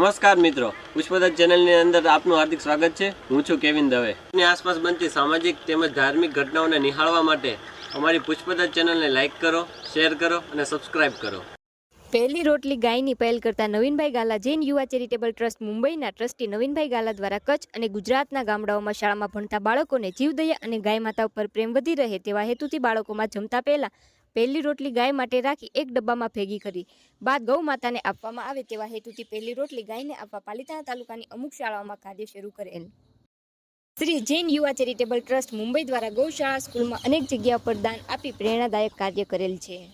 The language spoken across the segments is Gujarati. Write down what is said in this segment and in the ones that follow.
નમસ્કાર મિત્રો, પુષ્પદત્ત ચેનલની અંદર આપનું હાર્દિક સ્વાગત છે। હું છું કેવિન દવે। ની આસપાસ બનતી સામાજિક તેમજ ધાર્મિક ઘટનાઓને નિહાળવા માટે અમારી પુષ્પદત્ત ચેનલને લાઇક કરો, શેર કરો અને સબસ્ક્રાઇબ કરો। પહેલી રોટલી ગાયની પહેલ કરતા નવીનભાઈ ગાલા જૈન યુવા ચેરિટેબલ ટ્રસ્ટ મુંબઈના ટ્રસ્ટી નવીનભાઈ ગાલા દ્વારા કચ્છ અને ગુજરાતના ગામડાઓમાં શાળામાં ભણતા બાળકોને જીવદયા અને ગાય માતા ઉપર પ્રેમ વધી રહે તેવા હેતુથી બાળકોમાં જમતા પહેલા પહેલી રોટલી ગાય માટે રાખી એક ડબ્બામાં ભેગી કરી બાદ ગૌ માતાને આપવામાં આવે તેવા હેતુથી પહેલી રોટલી ગાયને આપવા પાલિતાણા તાલુકાની અમુક શાળાઓમાં કાર્ય શરૂ કરેલ। શ્રી જૈન યુવા ચેરિટેબલ ટ્રસ્ટ મુંબઈ દ્વારા ગૌશાળા સ્કૂલમાં અનેક જગ્યા પર દાન આપી પ્રેરણાદાયક કાર્ય કરેલ છે।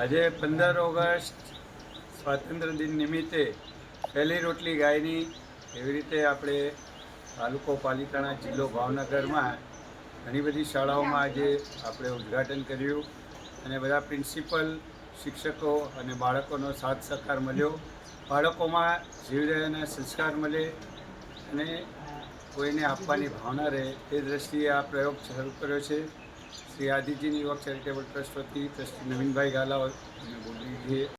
આજે 15 ઓગસ્ટ સ્વાતંત્ર્ય દિન નિમિત્તે પહેલી રોટલી ગાયની એવી રીતે આપણે તાલુકો પાલિતાણા જિલ્લો ભાવનગરમાં ઘણી બધી શાળાઓમાં આજે આપણે ઉદ્ઘાટન કર્યું અને બધા પ્રિન્સિપલ શિક્ષકો અને બાળકોનો સાથ સહકાર મળ્યો। બાળકોમાં જીવદયાના સંસ્કાર મળે અને કોઈને આપવાની ભાવના રહે એ દ્રષ્ટિએ આ પ્રયોગ શરૂ કર્યો છે। શ્રી આદિજીન યુવક ચેરિટેબલ ટ્રસ્ટ વતી ટ્રસ્ટી નવીનભાઈ ગાલા અને બોલીજીએ